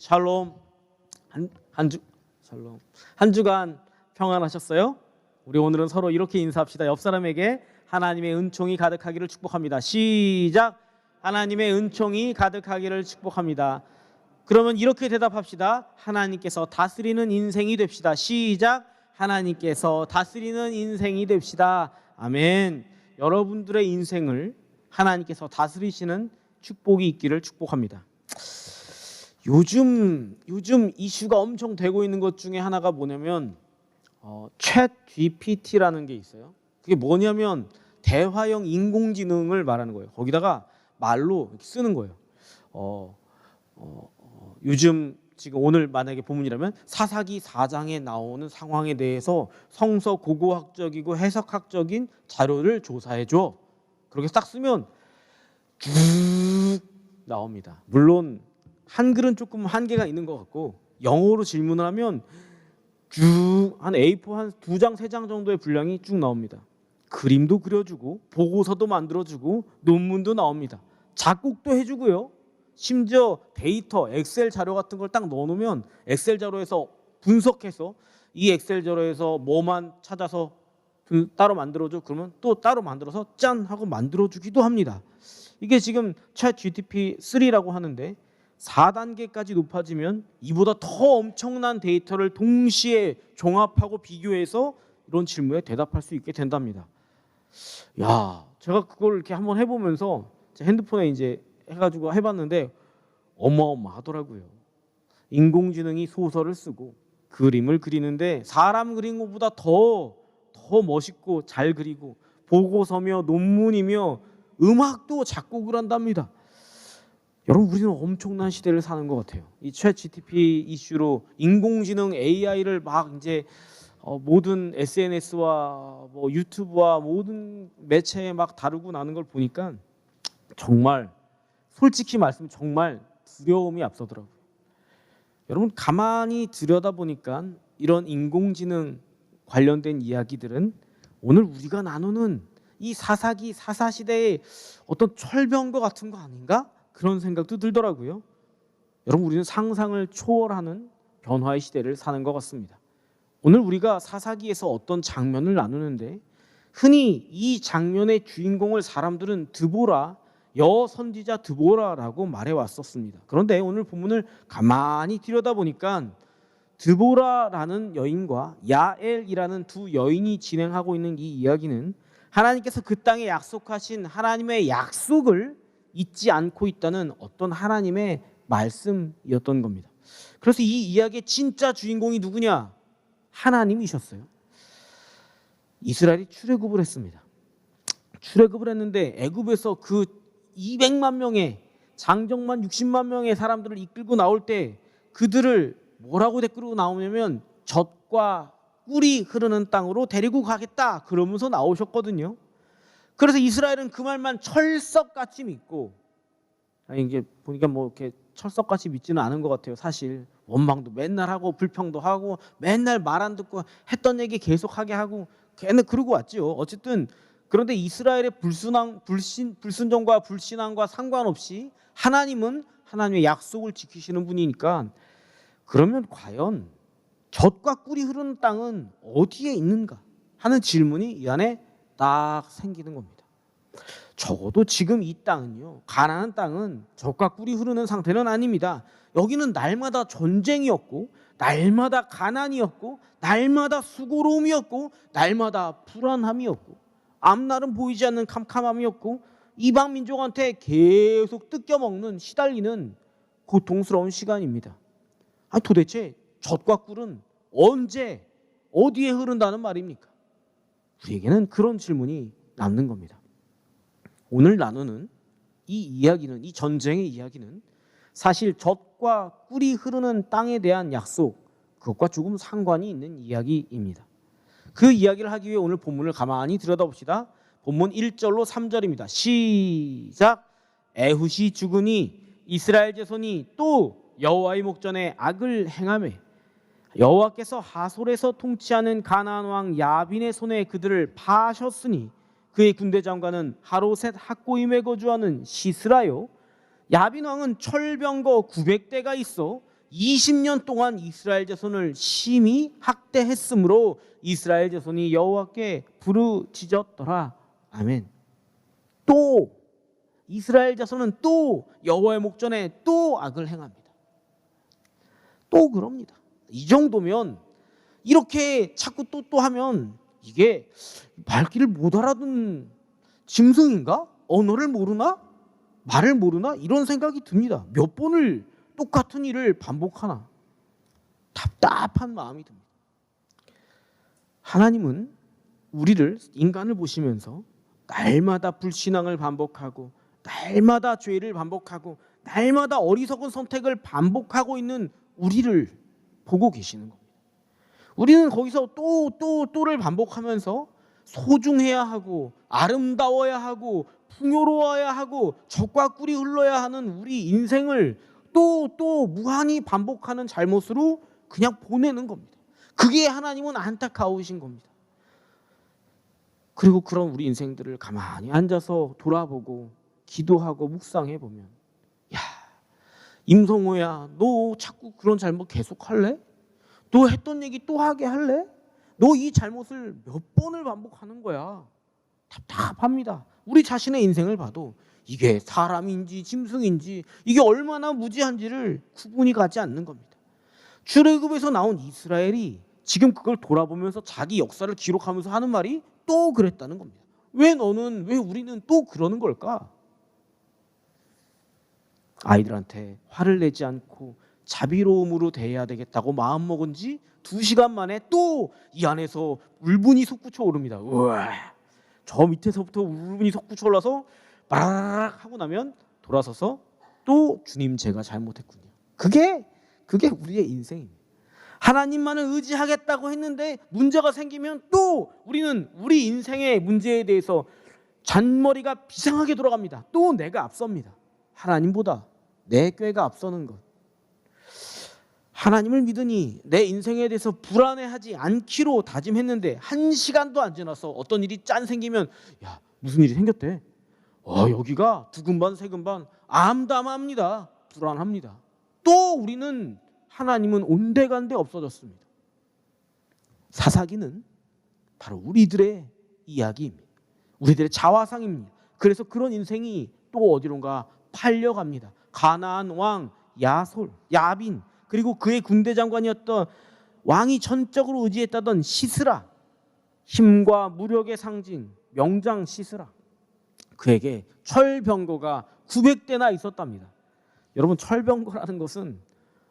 샬롬. 샬롬. 한 주간 평안하셨어요? 우리 오늘은 서로 이렇게 인사합시다. 옆 사람에게 하나님의 은총이 가득하기를 축복합니다. 시작. 하나님의 은총이 가득하기를 축복합니다. 그러면 이렇게 대답합시다. 하나님께서 다스리는 인생이 됩시다. 시작. 하나님께서 다스리는 인생이 됩시다. 아멘. 여러분들의 인생을 하나님께서 다스리시는 축복이 있기를 축복합니다. 요즘 이슈가 엄청 되고 있는 것 중에 하나가 뭐냐면 챗 GPT라는 게 있어요. 그게 뭐냐면 대화형 인공지능을 말하는 거예요. 거기다가 말로 이렇게 쓰는 거예요. 요즘 지금 오늘 만약에 본문이라면 사사기 4장에 나오는 상황에 대해서 성서 고고학적이고 해석학적인 자료를 조사해줘. 그렇게 딱 쓰면 쭉 나옵니다. 물론 한글은 조금 한계가 있는 것 같고 영어로 질문을 하면 쭉 한 A4 한 2장 3장 정도의 분량이 쭉 나옵니다. 그림도 그려주고 보고서도 만들어주고 논문도 나옵니다. 작곡도 해주고요. 심지어 데이터, 엑셀 자료 같은 걸 딱 넣어놓으면 엑셀 자료에서 분석해서 이 엑셀 자료에서 뭐만 찾아서 따로 만들어줘. 그러면 또 따로 만들어서 짠 하고 만들어주기도 합니다. 이게 지금 챗 GTP 3라고 하는데 4단계까지 높아지면 이보다 더 엄청난 데이터를 동시에 종합하고 비교해서 이런 질문에 대답할 수 있게 된답니다. 야, 제가 그걸 이렇게 한번 해보면서 제 핸드폰에 이제 해가지고 해봤는데 어마어마하더라고요. 인공지능이 소설을 쓰고 그림을 그리는데 사람 그린 것보다 더 멋있고 잘 그리고 보고서며 논문이며 음악도 작곡을 한답니다. 여러분, 우리는 엄청난 시대를 사는 것 같아요. 이 챗 GTP 이슈로 인공지능 AI를 막 이제 모든 SNS와 뭐 유튜브와 모든 매체에 막 다루고 나는 걸 보니까 정말 솔직히 말씀 정말 두려움이 앞서더라고요. 여러분, 가만히 들여다보니까 이런 인공지능 관련된 이야기들은 오늘 우리가 나누는 이 사사기 사사시대의 어떤 철병거 같은 거 아닌가? 그런 생각도 들더라고요. 여러분, 우리는 상상을 초월하는 변화의 시대를 사는 것 같습니다. 오늘 우리가 사사기에서 어떤 장면을 나누는데 흔히 이 장면의 주인공을 사람들은 드보라, 여선지자 드보라라고 말해왔었습니다. 그런데 오늘 본문을 가만히 들여다보니까 드보라라는 여인과 야엘이라는 두 여인이 진행하고 있는 이 이야기는 하나님께서 그 땅에 약속하신 하나님의 약속을 잊지 않고 있다는 어떤 하나님의 말씀이었던 겁니다. 그래서 이 이야기의 진짜 주인공이 누구냐? 하나님이셨어요. 이스라엘이 출애굽을 했습니다. 출애굽을 했는데 애굽에서 그 200만 명의 장정만 60만 명의 사람들을 이끌고 나올 때 그들을 뭐라고 데리고 나오냐면 젖과 꿀이 흐르는 땅으로 데리고 가겠다 그러면서 나오셨거든요. 그래서 이스라엘은 그 말만 철석같이 믿고, 아니 이게 보니까 뭐 이렇게 철석같이 믿지는 않은 것 같아요. 사실 원망도 맨날 하고 불평도 하고 맨날 말 안 듣고 했던 얘기 계속하게 하고 걔는 그러고 왔지요. 어쨌든 그런데 이스라엘의 불순종과 불신앙과 상관없이 하나님은 하나님의 약속을 지키시는 분이니까 그러면 과연 젖과 꿀이 흐르는 땅은 어디에 있는가 하는 질문이 이 안에 딱 생기는 겁니다. 적어도 지금 이 땅은요, 가나안 땅은 젖과 꿀이 흐르는 상태는 아닙니다. 여기는 날마다 전쟁이었고 날마다 가난이었고 날마다 수고로움이었고 날마다 불안함이었고 앞날은 보이지 않는 캄캄함이었고 이방 민족한테 계속 뜯겨먹는 시달리는 고통스러운 시간입니다. 도대체 젖과 꿀은 언제 어디에 흐른다는 말입니까? 우리에게는 그런 질문이 남는 겁니다. 오늘 나누는 이 이야기는, 이 전쟁의 이야기는 사실 젖과 꿀이 흐르는 땅에 대한 약속, 그것과 조금 상관이 있는 이야기입니다. 그 이야기를 하기 위해 오늘 본문을 가만히 들여다봅시다. 본문 1절로 3절입니다. 시작. 에훗이 죽으니 이스라엘 자손이 또 여호와의 목전에 악을 행하매 여호와께서 하솔에서 통치하는 가나안 왕 야빈의 손에 그들을 파하셨으니 그의 군대 장관은 하로셋 학고임에 거주하는 시스라요. 야빈 왕은 철병거 900대가 있어 20년 동안 이스라엘 자손을 심히 학대했으므로 이스라엘 자손이 여호와께 부르짖었더라. 아멘. 또 이스라엘 자손은 또 여호와의 목전에 또 악을 행합니다. 또 그럽니다. 이 정도면 이렇게 자꾸 또 하면 이게 말귀를 못 알아듣는 짐승인가? 언어를 모르나? 말을 모르나? 이런 생각이 듭니다. 몇 번을 똑같은 일을 반복하나? 답답한 마음이 듭니다. 하나님은 우리를, 인간을 보시면서 날마다 불신앙을 반복하고 날마다 죄를 반복하고 날마다 어리석은 선택을 반복하고 있는 우리를 보고 계시는 겁니다. 우리는 거기서 또를 반복하면서 소중해야 하고 아름다워야 하고 풍요로워야 하고 적과 꿀이 흘러야 하는 우리 인생을 또 무한히 반복하는 잘못으로 그냥 보내는 겁니다. 그게 하나님은 안타까우신 겁니다. 그리고 그런 우리 인생들을 가만히 앉아서 돌아보고 기도하고 묵상해 보면, 야, 임성호야, 너 자꾸 그런 잘못 계속 할래? 너 했던 얘기 또 하게 할래? 너 이 잘못을 몇 번을 반복하는 거야. 답답합니다. 우리 자신의 인생을 봐도 이게 사람인지 짐승인지 이게 얼마나 무지한지를 구분이 가지 않는 겁니다. 출애굽에서 나온 이스라엘이 지금 그걸 돌아보면서 자기 역사를 기록하면서 하는 말이 또 그랬다는 겁니다. 왜 우리는 또 그러는 걸까? 아이들한테 화를 내지 않고 자비로움으로 대해야 되겠다고 마음먹은 지 2시간 만에 또 이 안에서 울분이 솟구쳐 오릅니다. 우와, 저 밑에서부터 울분이 솟구쳐 올라서 바라락 하고 나면 돌아서서 또 주님 제가 잘못했군요. 그게 우리의 인생입니다. 하나님만을 의지하겠다고 했는데 문제가 생기면 또 우리는 우리 인생의 문제에 대해서 잔머리가 비상하게 돌아갑니다. 또 내가 앞섭니다. 하나님보다 내 꾀가 앞서는 것. 하나님을 믿으니 내 인생에 대해서 불안해하지 않기로 다짐했는데 1시간도 안 지나서 어떤 일이 짠 생기면, 야, 무슨 일이 생겼대. 여기가 두근반 세근반 암담합니다. 불안합니다. 또 우리는 하나님은 온데간데 없어졌습니다. 사사기는 바로 우리들의 이야기입니다. 우리들의 자화상입니다. 그래서 그런 인생이 또 어디론가 팔려갑니다. 가나안 왕 야빈, 그리고 그의 군대 장관이었던 왕이 전적으로 의지했다던 시스라, 힘과 무력의 상징 명장 시스라, 그에게 철병거가 900대나 있었답니다. 여러분, 철병거라는 것은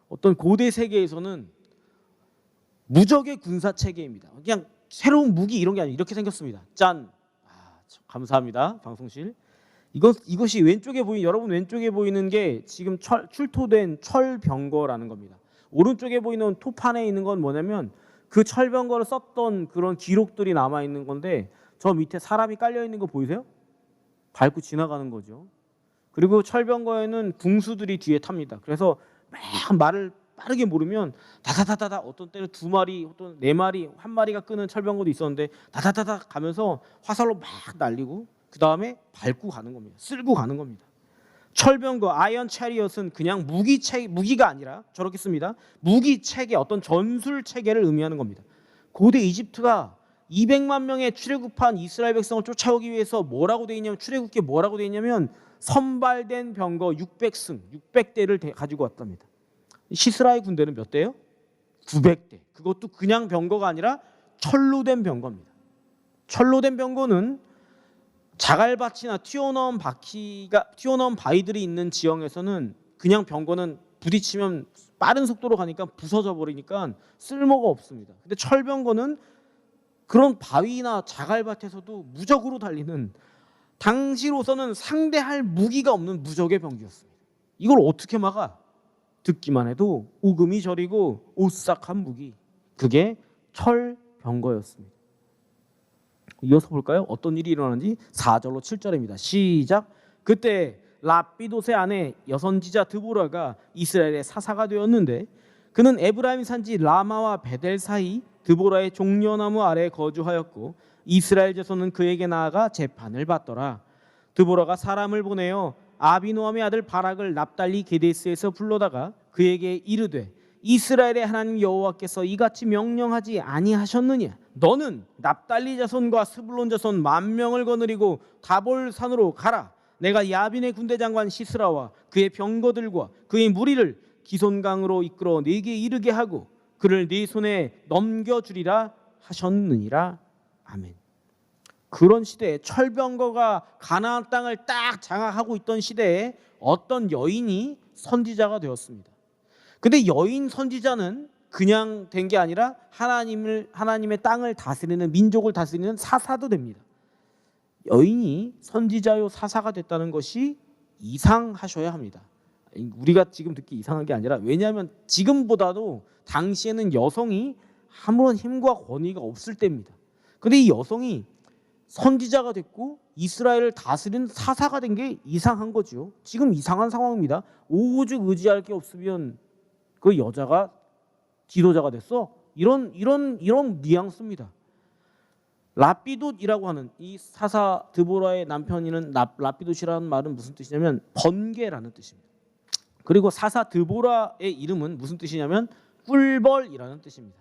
어떤 고대 세계에서는 무적의 군사 체계입니다. 그냥 새로운 무기 이런 게 아니에요. 이렇게 생겼습니다. 짠. 감사합니다, 방송실. 이것이 여러분 왼쪽에 보이는 게 지금 출토된 철병거라는 겁니다. 오른쪽에 보이는 토판에 있는 건 뭐냐면 그 철병거를 썼던 그런 기록들이 남아 있는 건데, 저 밑에 사람이 깔려 있는 거 보이세요? 밟고 지나가는 거죠. 그리고 철병거에는 궁수들이 뒤에 탑니다. 그래서 막 말을 빠르게 모르면 다다다다다, 어떤 때는 2마리, 어떤 4마리, 1마리가 끄는 철병거도 있었는데 다다다다 가면서 화살로 막 날리고 그 다음에 밟고 가는 겁니다. 쓸고 가는 겁니다. 철병거, 아이언 체리엇은 그냥 무기가 아니라 저렇게 씁니다. 무기 체계, 어떤 전술 체계를 의미하는 겁니다. 고대 이집트가 200만 명의 출애굽한 이스라엘 백성을 쫓아오기 위해서 뭐라고 되어 있냐면, 출애굽기에 뭐라고 되어 있냐면 선발된 병거 600승, 600대를 가지고 왔답니다. 시스라의 군대는 몇 대예요? 900대. 그것도 그냥 병거가 아니라 철로 된 병거입니다. 철로 된 병거는 자갈밭이나 튀어나온 바위들이 있는 지형에서는 그냥 병거는 부딪히면 빠른 속도로 가니까 부서져 버리니까 쓸모가 없습니다. 근데 철병거는 그런 바위나 자갈밭에서도 무적으로 달리는, 당시로서는 상대할 무기가 없는 무적의 병기였습니다. 이걸 어떻게 막아? 듣기만 해도 오금이 저리고 오싹한 무기, 그게 철병거였습니다. 이어서 볼까요? 어떤 일이 일어나는지 4절로 7절입니다. 시작. 그때 라피도세 아내 여선지자 드보라가 이스라엘의 사사가 되었는데, 그는 에브라임 산지 라마와 베델 사이 드보라의 종려나무 아래에 거주하였고 이스라엘 자손은 그에게 나아가 재판을 받더라. 드보라가 사람을 보내어 아비노함의 아들 바락을 납달리 게데스에서 불러다가 그에게 이르되 이스라엘의 하나님 여호와께서 이같이 명령하지 아니하셨느냐? 너는 납달리 자손과 스불론 자손 10,000명을 거느리고 다볼 산으로 가라. 내가 야빈의 군대 장관 시스라와 그의 병거들과 그의 무리를 기손강으로 이끌어 네게 이르게 하고 그를 네 손에 넘겨주리라 하셨느니라. 아멘. 그런 시대에 철병거가 가나안 땅을 딱 장악하고 있던 시대에 어떤 여인이 선지자가 되었습니다. 근데 여인 선지자는 그냥 된 게 아니라 하나님의 땅을 다스리는, 민족을 다스리는 사사도 됩니다. 여인이 선지자요 사사가 됐다는 것이 이상하셔야 합니다. 우리가 지금 듣기 이상한 게 아니라, 왜냐하면 지금보다도 당시에는 여성이 아무런 힘과 권위가 없을 때입니다. 근데 이 여성이 선지자가 됐고 이스라엘을 다스리는 사사가 된 게 이상한 거죠. 지금 이상한 상황입니다. 오직 의지할 게 없으면 그 여자가 지도자가 됐어? 이런 뉘앙스입니다. 라피돗이라고 하는 이 사사 드보라의 남편이는 라피돗이라는 말은 무슨 뜻이냐면 번개라는 뜻입니다. 그리고 사사 드보라의 이름은 무슨 뜻이냐면 꿀벌이라는 뜻입니다.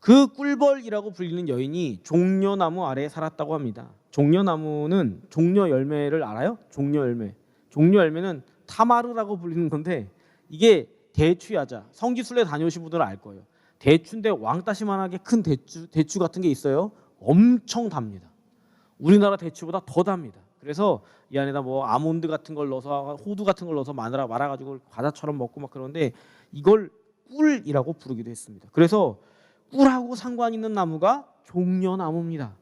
그 꿀벌이라고 불리는 여인이 종려나무 아래에 살았다고 합니다. 종려나무는 종려 열매를 알아요? 종려 열매. 종려 열매는 타마르라고 불리는 건데, 이게 대추야자, 성지순례 다녀오신 분들은 알 거예요. 대추인데 왕따시만하게 큰 대추 같은 게 있어요. 엄청 답니다. 우리나라 대추보다 더 답니다. 그래서 이 안에다 뭐 아몬드 같은 걸 넣어서, 호두 같은 걸 넣어서 말아가지고 과자처럼 먹고 막 그러는데, 이걸 꿀이라고 부르기도 했습니다. 그래서 꿀하고 상관 있는 나무가 종려나무입니다.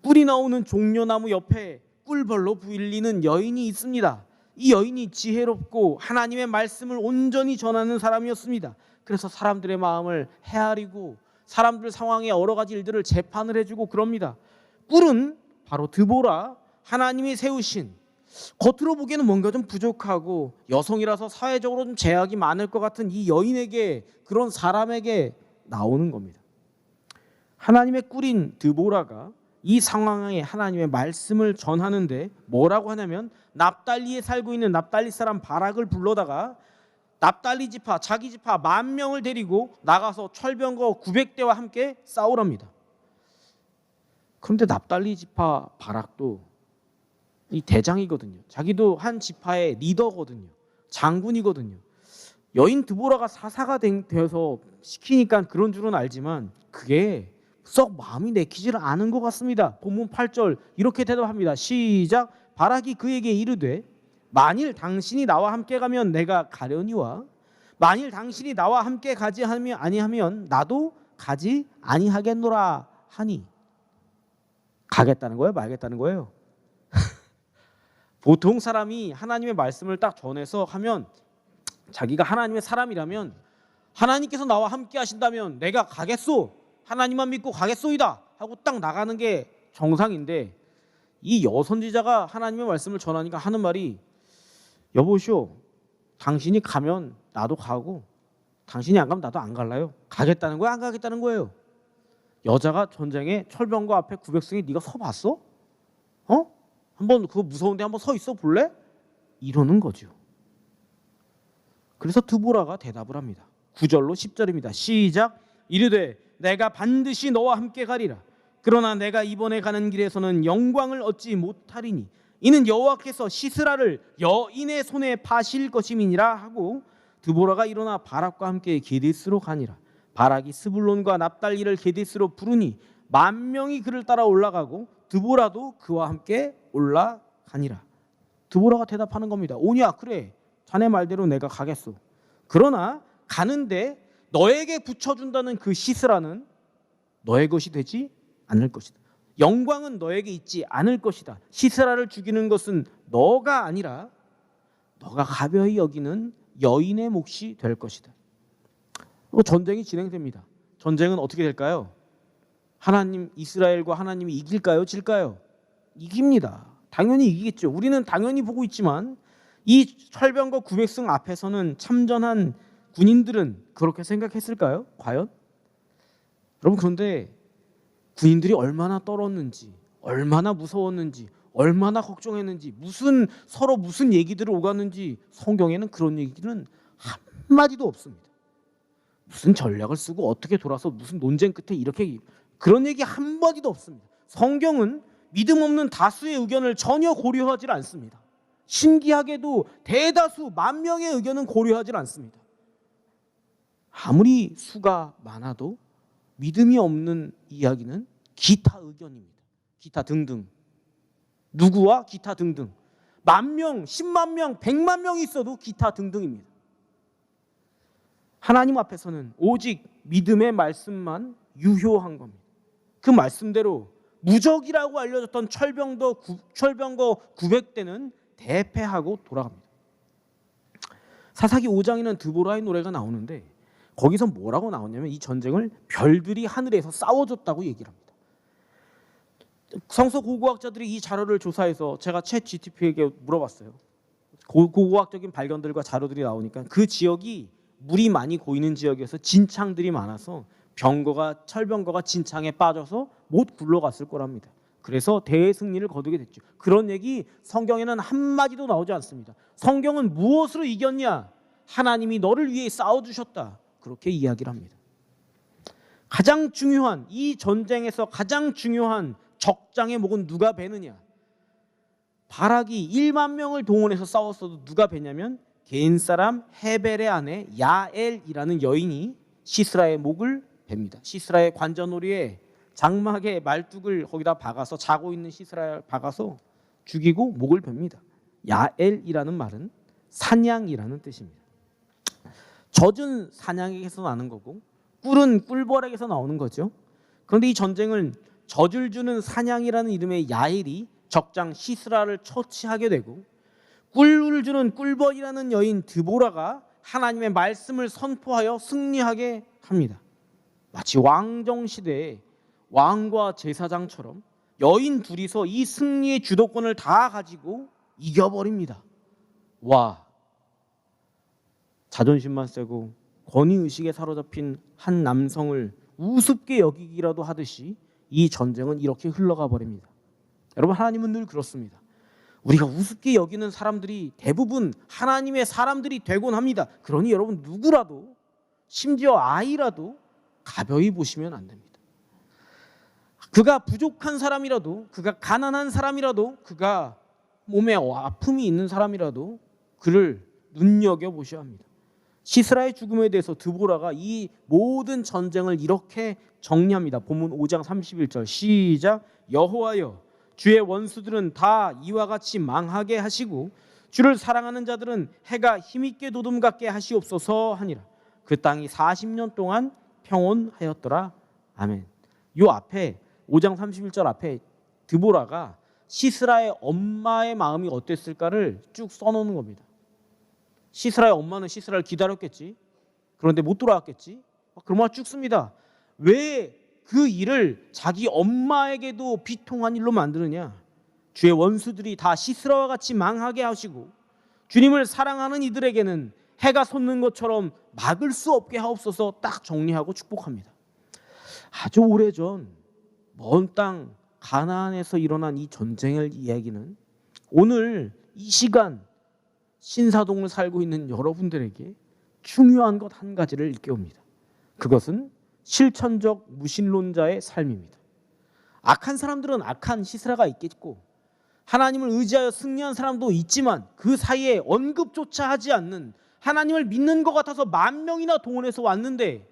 꿀이 나오는 종려나무 옆에 꿀벌로 불리는 여인이 있습니다. 이 여인이 지혜롭고 하나님의 말씀을 온전히 전하는 사람이었습니다. 그래서 사람들의 마음을 헤아리고 사람들 상황에 여러 가지 일들을 재판을 해주고 그럽니다. 꿀은 바로 드보라, 하나님이 세우신, 겉으로 보기에는 뭔가 좀 부족하고 여성이라서 사회적으로 좀 제약이 많을 것 같은 이 여인에게, 그런 사람에게 나오는 겁니다. 하나님의 꿀인 드보라가 이 상황에 하나님의 말씀을 전하는데 뭐라고 하냐면, 납달리에 살고 있는 납달리 사람 바락을 불러다가 납달리 지파, 자기 지파 10,000명을 데리고 나가서 철병거 900대와 함께 싸우랍니다. 그런데 납달리 지파 바락도 이 대장이거든요. 자기도 한 지파의 리더거든요. 장군이거든요. 여인 드보라가 사사가 되어서 시키니까 그런 줄은 알지만 그게 썩 마음이 내키지를 않은 것 같습니다. 본문 8절 이렇게 대답합니다. 시작. 바락이 그에게 이르되 만일 당신이 나와 함께 가면 내가 가려니와 만일 당신이 나와 함께 가지 아니하면 나도 가지 아니하겠노라 하니. 가겠다는 거예요? 말겠다는 거예요? 보통 사람이 하나님의 말씀을 딱 전해서 하면, 자기가 하나님의 사람이라면 하나님께서 나와 함께 하신다면 내가 가겠소, 하나님만 믿고 가겠소이다 하고 딱 나가는 게 정상인데, 이 여선지자가 하나님의 말씀을 전하니까 하는 말이, 여보시오, 당신이 가면 나도 가고 당신이 안 가면 나도 안 갈라요. 가겠다는 거야, 안 가겠다는 거예요? 여자가 전쟁에 철병거 앞에 900승에 네가 서 봤어? 한번 그거 무서운데 한번 서 있어 볼래? 이러는 거죠. 그래서 드보라가 대답을 합니다. 9절로 10절입니다. 시작. 이르되 내가 반드시 너와 함께 가리라. 그러나 내가 이번에 가는 길에서는 영광을 얻지 못하리니 이는 여호와께서 시스라를 여인의 손에 파실 것임이니라 하고, 드보라가 일어나 바락과 함께 게데스로 가니라. 바락이 스불론과 납달리를 게데스로 부르니 10,000명이 그를 따라 올라가고 드보라도 그와 함께 올라가니라. 드보라가 대답하는 겁니다. 오냐, 그래, 자네 말대로 내가 가겠소. 그러나 가는데 너에게 붙여준다는 그 시스라는 너의 것이 되지 않을 것이다. 영광은 너에게 있지 않을 것이다. 시스라를 죽이는 것은 너가 아니라 너가 가벼이 여기는 여인의 몫이 될 것이다. 전쟁이 진행됩니다. 전쟁은 어떻게 될까요? 하나님, 이스라엘과 하나님이 이길까요? 질까요? 이깁니다. 당연히 이기겠죠. 우리는 당연히 보고 있지만 이 철병거 900승 앞에서는 참전한 군인들은 그렇게 생각했을까요? 과연? 여러분, 그런데 군인들이 얼마나 떨었는지, 얼마나 무서웠는지, 얼마나 걱정했는지, 서로 무슨 얘기들을 오갔는지 성경에는 그런 얘기는 한마디도 없습니다. 무슨 전략을 쓰고 어떻게 돌아서 무슨 논쟁 끝에 이렇게 그런 얘기 한마디도 없습니다. 성경은 믿음 없는 다수의 의견을 전혀 고려하지 않습니다. 신기하게도 대다수 만 명의 의견은 고려하지 않습니다. 아무리 수가 많아도 믿음이 없는 이야기는 기타 의견입니다. 기타 등등. 누구와 기타 등등. 10,000명, 10만 명, 100만 명이 있어도 기타 등등입니다. 하나님 앞에서는 오직 믿음의 말씀만 유효한 겁니다. 그 말씀대로 무적이라고 알려졌던 철병거 900대는 대패하고 돌아갑니다. 사사기 5장에는 드보라의 노래가 나오는데 거기서 뭐라고 나오냐면 이 전쟁을 별들이 하늘에서 싸워줬다고 얘기를 합니다. 성서 고고학자들이 이 자료를 조사해서 제가 챗 GTP에게 물어봤어요. 고고학적인 발견들과 자료들이 나오니까 그 지역이 물이 많이 고이는 지역에서 진창들이 많아서 철병거가 진창에 빠져서 못 굴러갔을 거랍니다. 그래서 대승리를 거두게 됐죠. 그런 얘기 성경에는 한마디도 나오지 않습니다. 성경은 무엇으로 이겼냐? 하나님이 너를 위해 싸워주셨다. 그렇게 이야기를 합니다. 가장 중요한 이 전쟁에서 가장 중요한 적장의 목은 누가 베느냐? 바락이 1만 명을 동원해서 싸웠어도 누가 베냐면 개인 사람 헤벨의 아내 야엘이라는 여인이 시스라의 목을 뱁니다. 시스라의 관자놀이에 장막에 말뚝을 거기다 박아서 자고 있는 시스라를 박아서 죽이고 목을 뱁니다. 야엘이라는 말은 사냥이라는 뜻입니다. 젖은 사냥에게서 나는 거고 꿀은 꿀벌에게서 나오는 거죠. 그런데 이 전쟁은 젖을 주는 사냥이라는 이름의 야엘이 적장 시스라를 처치하게 되고 꿀을 주는 꿀벌이라는 여인 드보라가 하나님의 말씀을 선포하여 승리하게 합니다. 마치 왕정시대에 왕과 제사장처럼 여인 둘이서 이 승리의 주도권을 다 가지고 이겨버립니다. 와, 자존심만 세고 권위의식에 사로잡힌 한 남성을 우습게 여기기라도 하듯이 이 전쟁은 이렇게 흘러가 버립니다. 여러분, 하나님은 늘 그렇습니다. 우리가 우습게 여기는 사람들이 대부분 하나님의 사람들이 되곤 합니다. 그러니 여러분 누구라도 심지어 아이라도 가벼이 보시면 안 됩니다. 그가 부족한 사람이라도 그가 가난한 사람이라도 그가 몸에 아픔이 있는 사람이라도 그를 눈여겨보셔야 합니다. 시스라의 죽음에 대해서 드보라가 이 모든 전쟁을 이렇게 정리합니다. 본문 5장 31절 시작. 여호와여 주의 원수들은 다 이와 같이 망하게 하시고 주를 사랑하는 자들은 해가 힘있게 도둠같게 하시옵소서 하니라. 그 땅이 40년 동안 평온하였더라. 아멘. 요 앞에 5장 31절 앞에 드보라가 시스라의 엄마의 마음이 어땠을까를 쭉 써놓는 겁니다. 시스라의 엄마는 시스라를 기다렸겠지. 그런데 못 돌아왔겠지. 그런 말 쭉 씁니다. 왜 그 일을 자기 엄마에게도 비통한 일로 만드느냐? 주의 원수들이 다 시스라와 같이 망하게 하시고 주님을 사랑하는 이들에게는 해가 솟는 것처럼 막을 수 없게 하옵소서. 딱 정리하고 축복합니다. 아주 오래전 먼 땅 가나안에서 일어난 이 전쟁의 이야기는 오늘 이 시간 신사동을 살고 있는 여러분들에게 중요한 것 한 가지를 일깨웁니다. 그것은 실천적 무신론자의 삶입니다. 악한 사람들은 악한 시스라가 있겠고 하나님을 의지하여 승리한 사람도 있지만 그 사이에 언급조차 하지 않는, 하나님을 믿는 것 같아서 10,000명이나 동원해서 왔는데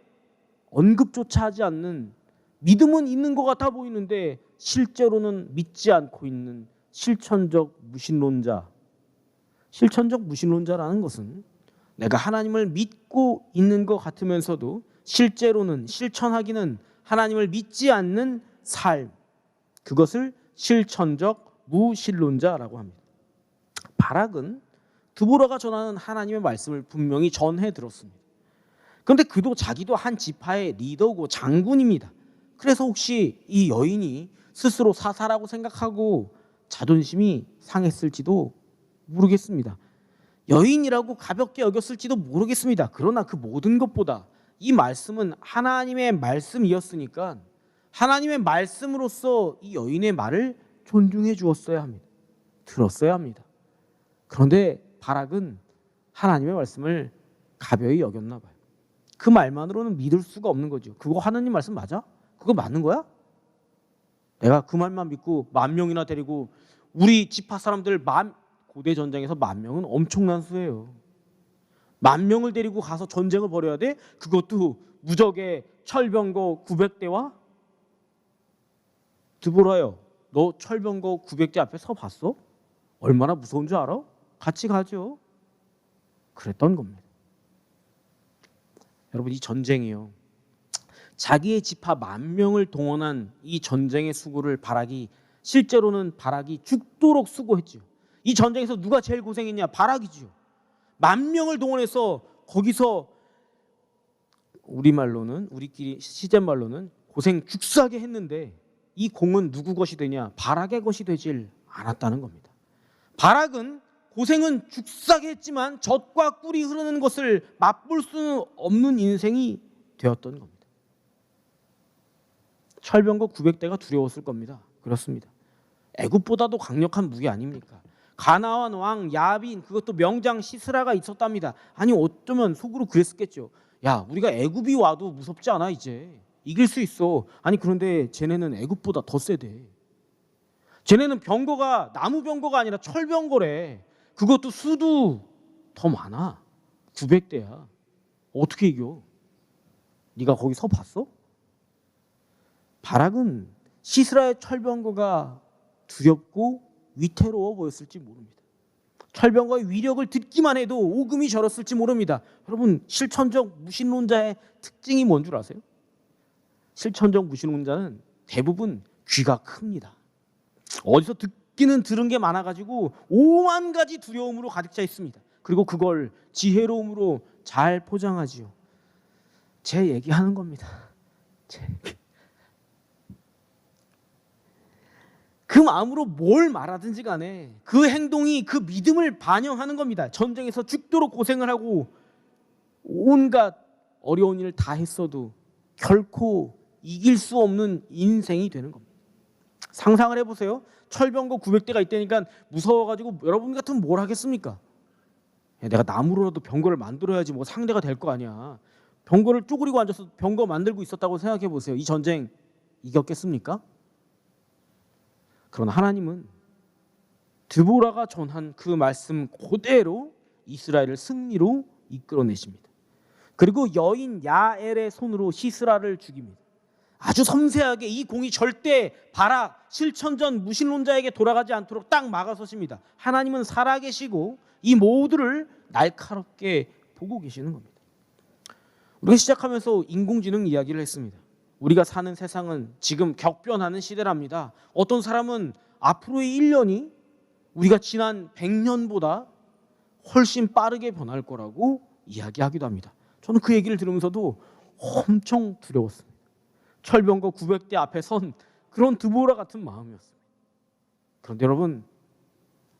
언급조차 하지 않는, 믿음은 있는 것 같아 보이는데 실제로는 믿지 않고 있는 실천적 무신론자. 실천적 무신론자라는 것은 내가 하나님을 믿고 있는 것 같으면서도 실제로는 실천하기는 하나님을 믿지 않는 삶, 그것을 실천적 무신론자라고 합니다. 바락은 드보라가 전하는 하나님의 말씀을 분명히 전해 들었습니다. 그런데 그도 자기도 한 지파의 리더고 장군입니다. 그래서 혹시 이 여인이 스스로 사사라고 생각하고 자존심이 상했을지도 모르겠습니다. 여인이라고 가볍게 여겼을지도 모르겠습니다. 그러나 그 모든 것보다 이 말씀은 하나님의 말씀이었으니까 하나님의 말씀으로서 이 여인의 말을 존중해 주었어야 합니다. 들었어야 합니다. 그런데 바락은 하나님의 말씀을 가벼이 여겼나 봐요. 그 말만으로는 믿을 수가 없는 거죠. 그거 하나님 말씀 맞아? 그거 맞는 거야? 내가 그 말만 믿고 10,000명이나 데리고 우리 지파 사람들 고대 전쟁에서 10,000명은 엄청난 수예요. 10,000명을 데리고 가서 전쟁을 벌여야 돼? 그것도 무적의 철병거 900대와? 드보라요, 너 철병거 900대 앞에 서 봤어? 얼마나 무서운 줄 알아? 같이 가죠. 그랬던 겁니다. 여러분, 이 전쟁이요, 자기의 지파 10,000명을 동원한 이 전쟁의 수고를 실제로는 바락이 죽도록 수고했죠. 이 전쟁에서 누가 제일 고생했냐? 바락이죠. 10,000명을 동원해서 거기서 우리끼리 시제말로는 고생 죽사게 했는데 이 공은 누구 것이 되냐? 바락의 것이 되질 않았다는 겁니다. 바락은 고생은 죽사게 했지만 젖과 꿀이 흐르는 것을 맛볼 수는 없는 인생이 되었던 겁니다. 철병거 900대가 두려웠을 겁니다. 그렇습니다. 애굽보다도 강력한 무기 아닙니까? 가나안 왕 야빈, 그것도 명장 시스라가 있었답니다. 아니 어쩌면 속으로 그랬겠죠. 야, 우리가 애굽이 와도 무섭지 않아, 이제 이길 수 있어. 아니 그런데 쟤네는 애굽보다 더 세대. 쟤네는 병거가 나무 병거가 아니라 철병거래. 그것도 수도 더 많아. 900대야. 어떻게 이겨? 네가 거기 서 봤어? 바락은 시스라의 철병거가 두렵고 위태로워 보였을지 모릅니다. 철병거의 위력을 듣기만 해도 오금이 저렸을지 모릅니다. 여러분, 실천적 무신론자의 특징이 뭔 줄 아세요? 실천적 무신론자는 대부분 귀가 큽니다. 어디서 듣기는 들은 게 많아가지고 5만 가지 두려움으로 가득 차 있습니다. 그리고 그걸 지혜로움으로 잘 포장하지요. 제 얘기하는 겁니다. 제 얘기. 그 마음으로 뭘 말하든지 간에 그 행동이 그 믿음을 반영하는 겁니다. 전쟁에서 죽도록 고생을 하고 온갖 어려운 일을 다 했어도 결코 이길 수 없는 인생이 되는 겁니다. 상상을 해보세요. 철병거 900대가 있다니까 무서워가지고 여러분 같으면 뭘 하겠습니까? 야, 내가 나무로라도 병거를 만들어야지 뭐 상대가 될 거 아니야. 병거를 쪼그리고 앉아서 병거 만들고 있었다고 생각해 보세요. 이 전쟁 이겼겠습니까? 그러나 하나님은 드보라가 전한 그 말씀 그대로 이스라엘을 승리로 이끌어내십니다. 그리고 여인 야엘의 손으로 시스라를 죽입니다. 아주 섬세하게 이 공이 절대 바락 실천전 무신론자에게 돌아가지 않도록 딱 막아서십니다. 하나님은 살아계시고 이 모두를 날카롭게 보고 계시는 겁니다. 우리가 시작하면서 인공지능 이야기를 했습니다. 우리가 사는 세상은 지금 격변하는 시대랍니다. 어떤 사람은 앞으로의 1년이 우리가 지난 100년보다 훨씬 빠르게 변할 거라고 이야기하기도 합니다. 저는 그 얘기를 들으면서도 엄청 두려웠습니다. 철병거 900대 앞에 선 그런 드보라 같은 마음이었습니다. 그런데 여러분,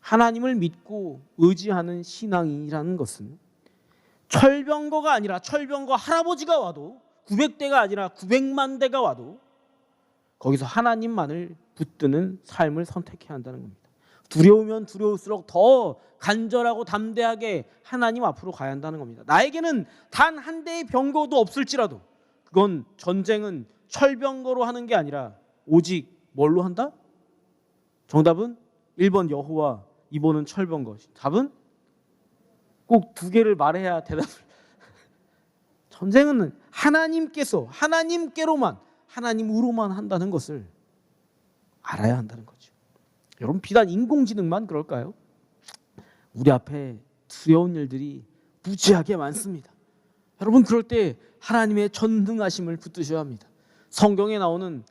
하나님을 믿고 의지하는 신앙이라는 것은 철병거가 아니라 철병거 할아버지가 와도 900대가 아니라 900만 대가 와도 거기서 하나님만을 붙드는 삶을 선택해야 한다는 겁니다. 두려우면 두려울수록 더 간절하고 담대하게 하나님 앞으로 가야 한다는 겁니다. 나에게는 단 한 대의 병거도 없을지라도 그건 전쟁은 철병거로 하는 게 아니라 오직 뭘로 한다? 정답은 1번 여호와, 2번은 철병거. 답은 꼭 두 개를 말해야 대답을. 전쟁은 하나님께로만 하나님으로만 한다는 것을 알아야 한다는 거죠. 여러분, 비단 인공지능만 그럴까요? 우리 앞에 두려운 일들이 무지하게 많습니다. 여러분, 그럴 때 하나님의 전능하심을 붙드셔야 합니다. 성경에 나오는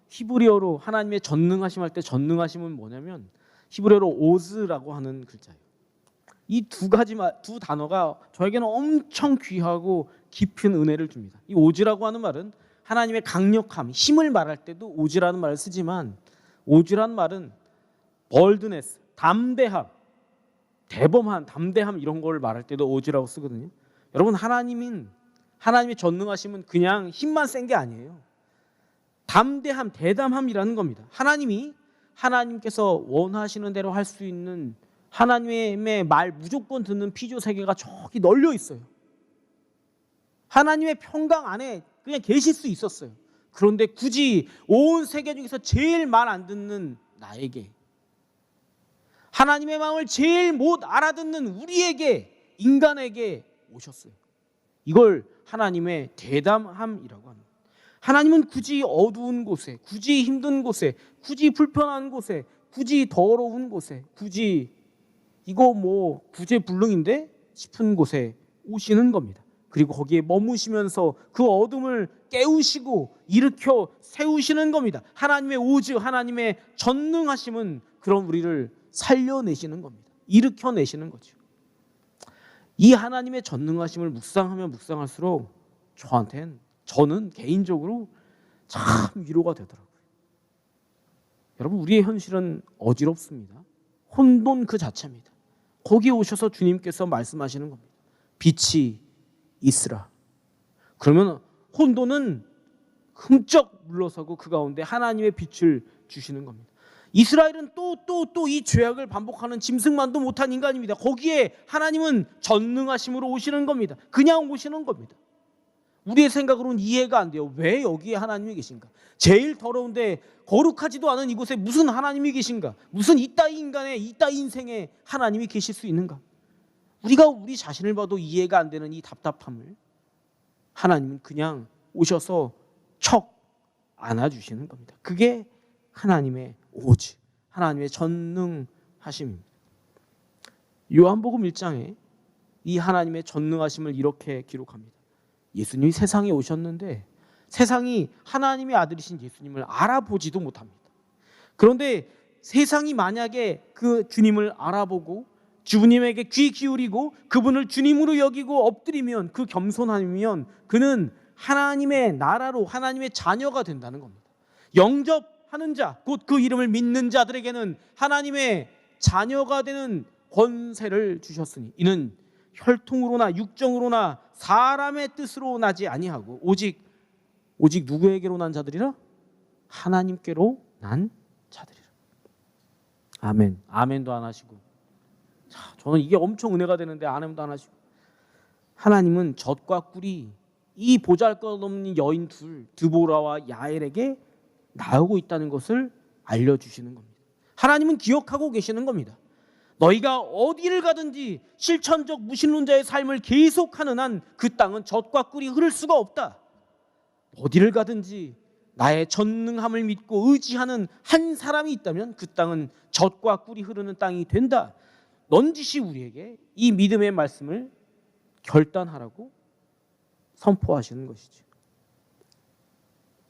히브리어로 하나님의 전능하심 할 때 전능하심은 뭐냐면 히브리어로 오즈라고 하는 글자예요. 이 두 단어가 저에게는 엄청 귀하고 깊은 은혜를 줍니다. 이 오즈라고 하는 말은 하나님의 강력함, 힘을 말할 때도 오즈라는 말을 쓰지만 오즈라는 말은 벌드네스, 담대함, 대범한 담대함 이런 걸 말할 때도 오즈라고 쓰거든요. 여러분, 하나님의 전능하심은 그냥 힘만 센 게 아니에요. 담대함, 대담함이라는 겁니다. 하나님께서 원하시는 대로 할 수 있는 하나님의 말 무조건 듣는 피조 세계가 저기 널려 있어요. 하나님의 평강 안에 그냥 계실 수 있었어요. 그런데 굳이 온 세계 중에서 제일 말 안 듣는 나에게, 하나님의 마음을 제일 못 알아듣는 우리에게, 인간에게 오셨어요. 이걸 하나님의 대담함이라고 합니다. 하나님은 굳이 어두운 곳에, 굳이 힘든 곳에, 굳이 불편한 곳에, 굳이 더러운 곳에, 굳이 이거 뭐 구제불능인데 싶은 곳에 오시는 겁니다. 그리고 거기에 머무시면서 그 어둠을 깨우시고 일으켜 세우시는 겁니다. 하나님의 오즈, 하나님의 전능하심은 그런 우리를 살려내시는 겁니다. 일으켜내시는 거죠. 이 하나님의 전능하심을 묵상하면 묵상할수록 저는 개인적으로 참 위로가 되더라고요. 여러분, 우리의 현실은 어지럽습니다. 혼돈 그 자체입니다. 거기에 오셔서 주님께서 말씀하시는 겁니다. 빛이 있으라. 그러면 혼돈은 흠쩍 물러서고 그 가운데 하나님의 빛을 주시는 겁니다. 이스라엘은 또 이 죄악을 반복하는 짐승만도 못한 인간입니다. 거기에 하나님은 전능하심으로 오시는 겁니다. 그냥 오시는 겁니다. 우리의 생각으로는 이해가 안 돼요. 왜 여기에 하나님이 계신가? 제일 더러운데 거룩하지도 않은 이곳에 무슨 하나님이 계신가? 무슨 이따위 인간에, 이따위 인생에 하나님이 계실 수 있는가? 우리가 우리 자신을 봐도 이해가 안 되는 이 답답함을 하나님은 그냥 오셔서 척 안아주시는 겁니다. 그게 하나님의 오즈, 하나님의 전능하심입니다. 요한복음 1장에 이 하나님의 전능하심을 이렇게 기록합니다. 예수님이 세상에 오셨는데 세상이 하나님의 아들이신 예수님을 알아보지도 못합니다. 그런데 세상이 만약에 그 주님을 알아보고 주님에게 귀 기울이고 그분을 주님으로 여기고 엎드리면, 그 겸손함이면 그는 하나님의 나라로 하나님의 자녀가 된다는 겁니다. 영접하는 자, 곧 그 이름을 믿는 자들에게는 하나님의 자녀가 되는 권세를 주셨으니 이는 혈통으로나 육정으로나 사람의 뜻으로 나지 아니하고 오직 누구에게로 난 자들이라? 하나님께로 난 자들이라. 아멘. 아멘도 안 하시고. 저는 이게 엄청 은혜가 되는데 아멘도 안 하시고. 하나님은 젖과 꿀이 이 보잘것없는 여인 둘, 드보라와 야엘에게 나오고 있다는 것을 알려주시는 겁니다. 하나님은 기억하고 계시는 겁니다. 너희가 어디를 가든지 실천적 무신론자의 삶을 계속하는 한 그 땅은 젖과 꿀이 흐를 수가 없다. 어디를 가든지 나의 전능함을 믿고 의지하는 한 사람이 있다면 그 땅은 젖과 꿀이 흐르는 땅이 된다. 넌지시 우리에게 이 믿음의 말씀을 결단하라고 선포하시는 것이죠.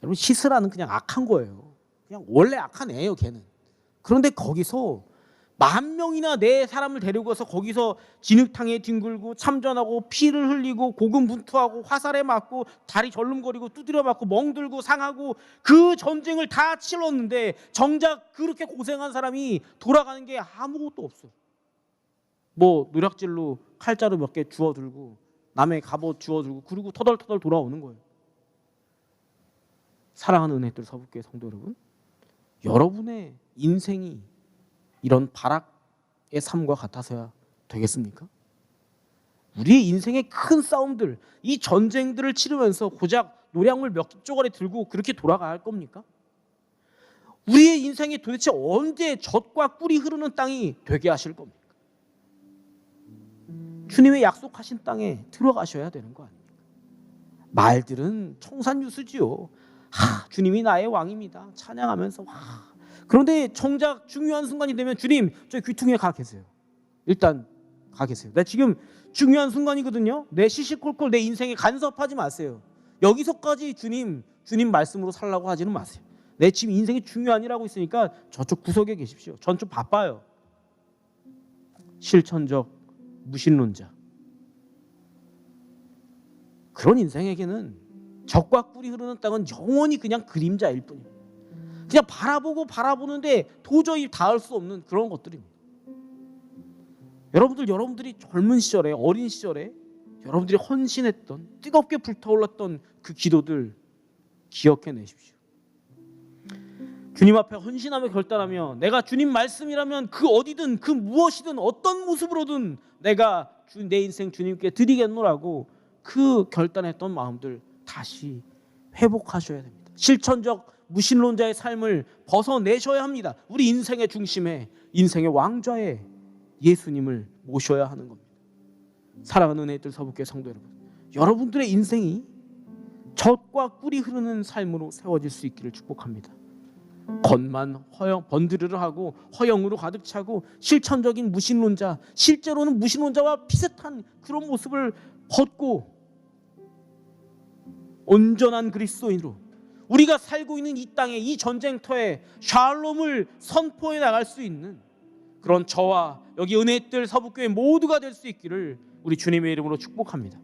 여러분, 시스라는 그냥 악한 거예요. 그냥 원래 악한 애예요, 걔는. 그런데 거기서 10,000명이나 내 사람을 데리고 가서 거기서 진흙탕에 뒹굴고 참전하고 피를 흘리고 고군분투하고 화살에 맞고 다리 절름거리고 두드려 맞고 멍들고 상하고 그 전쟁을 다 치렀는데 정작 그렇게 고생한 사람이 돌아가는 게 아무것도 없어. 뭐 노략질로 칼자루 몇 개 주워들고 남의 갑옷 주워들고 그리고 터덜터덜 돌아오는 거예요. 사랑하는 은혜들 서북교회 성도 여러분, 여러분의 인생이 이런 발악의 삶과 같아서야 되겠습니까? 우리의 인생의 큰 싸움들, 이 전쟁들을 치르면서 고작 노량물 몇 쪼가리 들고 그렇게 돌아가야 할 겁니까? 우리의 인생이 도대체 언제 젖과 꿀이 흐르는 땅이 되게 하실 겁니까? 주님의 약속하신 땅에 들어가셔야 되는 거 아닙니까? 말들은 청산유수지요. 주님이 나의 왕입니다. 찬양하면서 그런데 정작 중요한 순간이 되면 주님, 저 귀퉁이에 가 계세요. 일단 가 계세요. 나 지금 중요한 순간이거든요. 내 시시콜콜 내 인생에 간섭하지 마세요. 여기서까지 주님 말씀으로 살라고 하지는 마세요. 내 지금 인생이 중요한 일하고 있으니까 저쪽 구석에 계십시오. 전 좀 바빠요. 실천적 무신론자. 그런 인생에게는 젖과 꿀이 흐르는 땅은 영원히 그냥 그림자일 뿐입니다. 그냥 바라보는데 도저히 닿을 수 없는 그런 것들입니다. 여러분들이 젊은 시절에, 어린 시절에 여러분들이 헌신했던, 뜨겁게 불타올랐던 그 기도들 기억해내십시오. 주님 앞에 헌신하며 결단하며 내가 주님 말씀이라면 그 어디든 그 무엇이든 어떤 모습으로든 내가 내 인생 주님께 드리겠노라고 그 결단했던 마음들 다시 회복하셔야 됩니다. 실천적 무신론자의 삶을 벗어내셔야 합니다. 우리 인생의 중심에, 인생의 왕좌에 예수님을 모셔야 하는 겁니다. 사랑하는 은혜들 서부교회 성도 여러분, 여러분들의 인생이 젖과 꿀이 흐르는 삶으로 세워질 수 있기를 축복합니다. 겉만 번드르르 하고 허영으로 가득 차고 실천적인 무신론자, 실제로는 무신론자와 비슷한 그런 모습을 벗고 온전한 그리스도인으로 우리가 살고 있는 이 땅에, 이 전쟁터에 샬롬을 선포해 나갈 수 있는 그런 저와 여기 은혜뜰 서부교회 모두가 될 수 있기를 우리 주님의 이름으로 축복합니다.